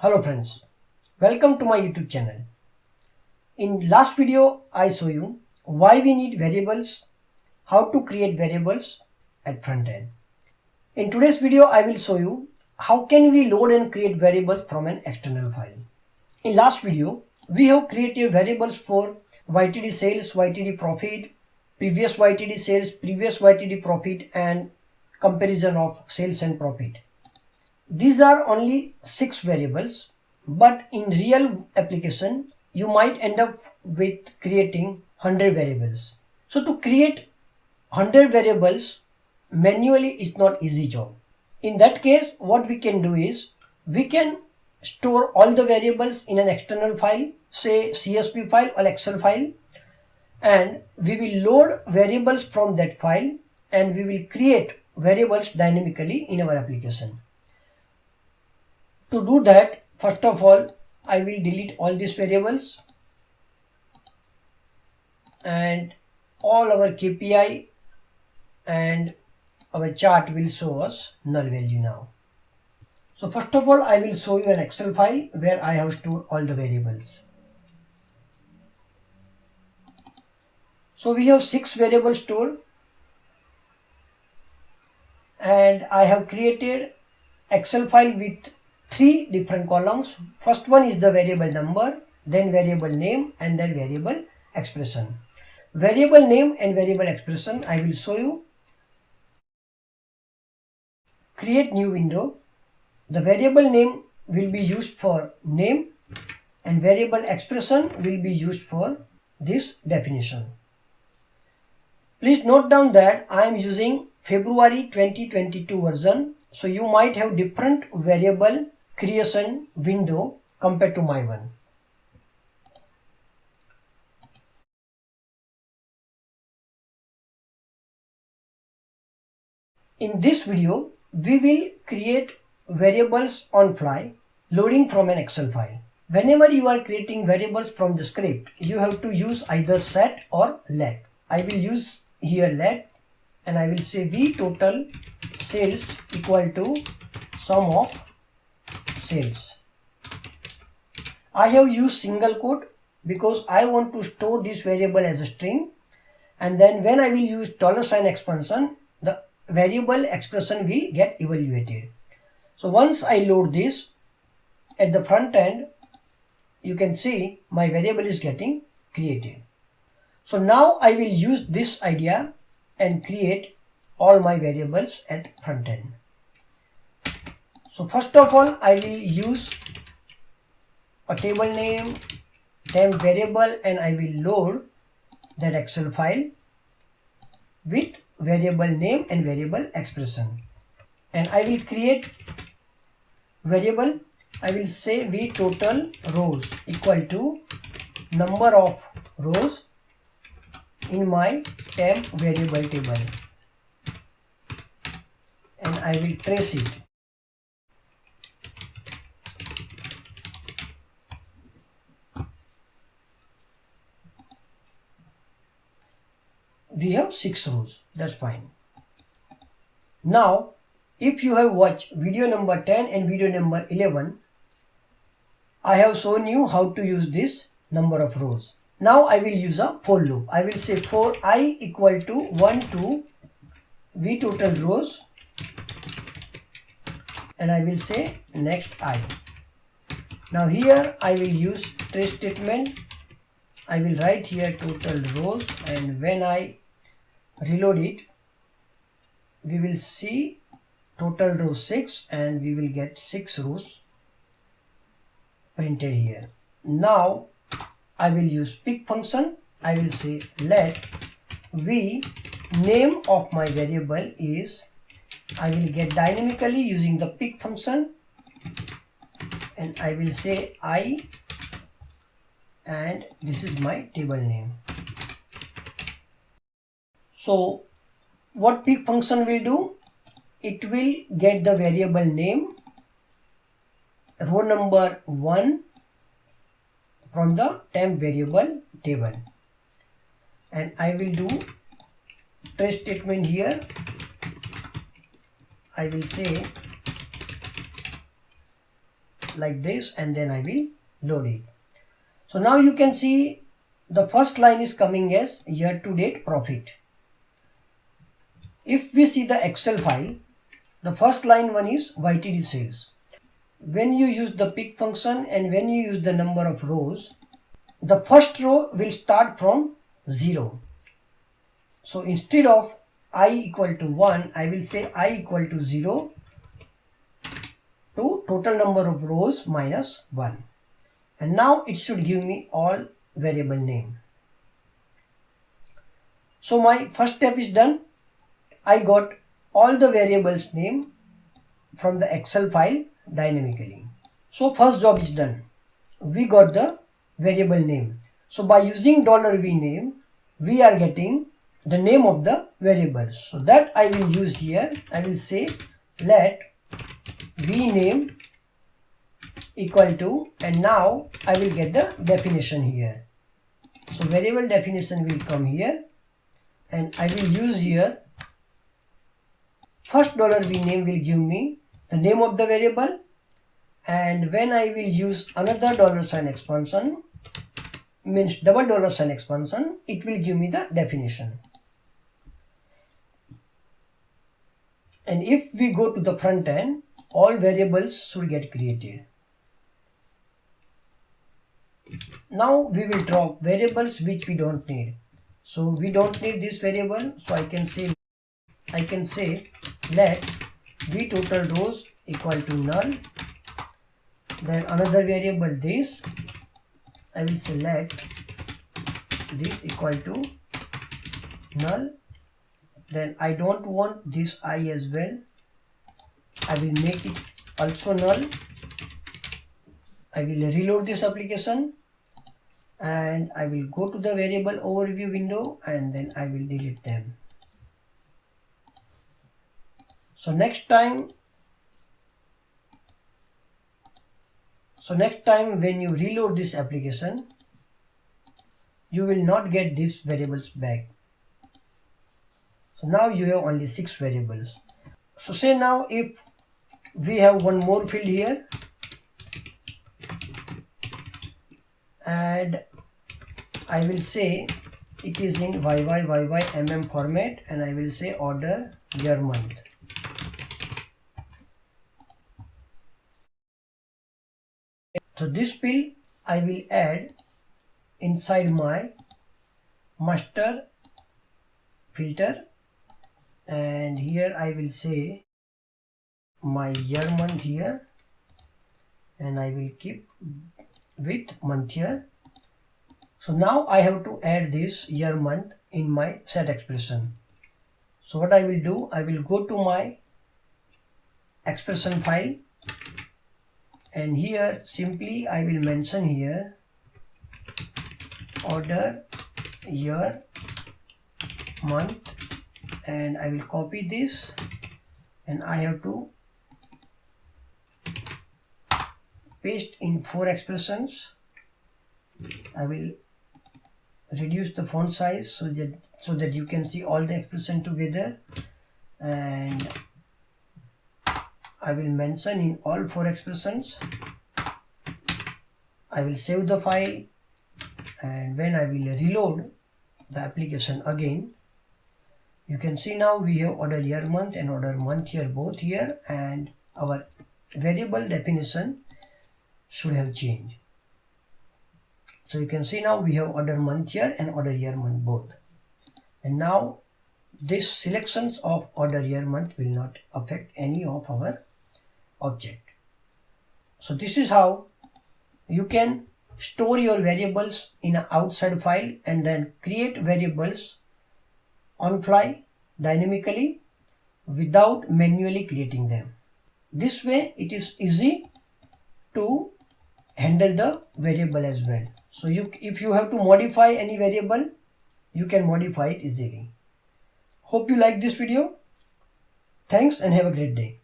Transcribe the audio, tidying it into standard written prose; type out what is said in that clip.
Hello friends, welcome to my YouTube channel. In last video I show you why we need variables, how to create variables at front end. In today's video I will show you how can we load and create variables from an external file. In last video we have created variables for YTD sales, YTD profit, previous YTD sales, previous YTD profit and comparison of sales and profit. These are only 6 variables, but in real application, you might end up with creating 100 variables. So to create 100 variables manually is not easy job. In that case, what we can do is, we can store all the variables in an external file, say CSV file or Excel file, and we will load variables from that file and we will create variables dynamically in our application. To do that, first of all, I will delete all these variables and all our KPI and our chart will show us null value now. So first of all, I will show you an Excel file where I have stored all the variables. So we have 6 variables stored and I have created Excel file with 3 different columns. First one is the variable number, then variable name and then variable expression. Variable name and variable expression I will show you. Create new window. The variable name will be used for name and variable expression will be used for this definition. Please note down that I am using February 2022 version, so you might have different variable creation window compared to my one. In this video, we will create variables on fly, loading from an Excel file. Whenever you are creating variables from the script, you have to use either set or let. I will use here let and I will say v total sales equal to sum of sales. I have used single quote because I want to store this variable as a string, and then when I will use $sign expansion, the variable expression will get evaluated. So once I load this at the front end, you can see my variable is getting created. So now I will use this idea and create all my variables at front end. So first of all, I will use a table name, temp variable, and I will load that Excel file with variable name and variable expression. And I will create variable. I will say v total rows equal to number of rows in my temp variable table, and I will trace it. We have 6 rows, that's fine. Now, if you have watched video number 10 and video number 11, I have shown you how to use this number of rows. Now I will use a for loop. I will say for I equal to 1 to v total rows, and I will say next I. Now here I will use trace statement. I will write here total rows, and when I reload it, we will see total row 6 and we will get 6 rows printed here. Now I will use pick function. I will say let v name of my variable is, I will get dynamically using the pick function, and I will say I, and this is my table name. So what pick function will do? It will get the variable name, row number 1 from the temp variable table, and I will do trace statement here. I will say like this, and then I will load it. So now you can see the first line is coming as year-to-date profit. If we see the Excel file, the first line one is YTD sales. When you use the pick function and when you use the number of rows, the first row will start from 0. So instead of I equal to 1, I will say I equal to 0 to total number of rows minus 1. And now it should give me all variable name. So my first step is done. I got all the variables name from the Excel file dynamically. So first job is done. We got the variable name. So by using $v name, we are getting the name of the variables. So that I will use here. I will say let v name equal to, and now I will get the definition here. So variable definition will come here, and I will use here first $v name will give me the name of the variable, and when I will use another $sign expansion, means double $sign expansion, it will give me the definition. And if we go to the front end, all variables should get created. Now we will drop variables which we don't need. So we don't need this variable, so I can say let v total rows equal to null. Then another variable this, I will say let this equal to null. Then I don't want this I as well. I will make it also null. I will reload this application and I will go to the variable overview window, and then I will delete them. So next time when you reload this application, you will not get these variables back. So now you have only 6 variables. So say now if we have one more field here, and I will say it is in YYYYMM format, and I will say order year month. So this field I will add inside my master filter, and here I will say my year month here, and I will keep with month here. So now I have to add this year month in my set expression. So what I will do, I will go to my expression file, and here simply I will mention here order year month, and I will copy this, and I have to paste in 4 expressions. I will reduce the font size so that you can see all the expression together, and I will mention in all 4 expressions. I will save the file, and when I will reload the application again, you can see now we have order year month and order month here, both here, and our variable definition should have changed. So you can see now we have order month here and order year month both. And now these selections of order year month will not affect any of our object. So this is how you can store your variables in an outside file and then create variables on fly dynamically without manually creating them. This way it is easy to handle the variable as well. So if you have to modify any variable, you can modify it easily. Hope you like this video. Thanks and have a great day.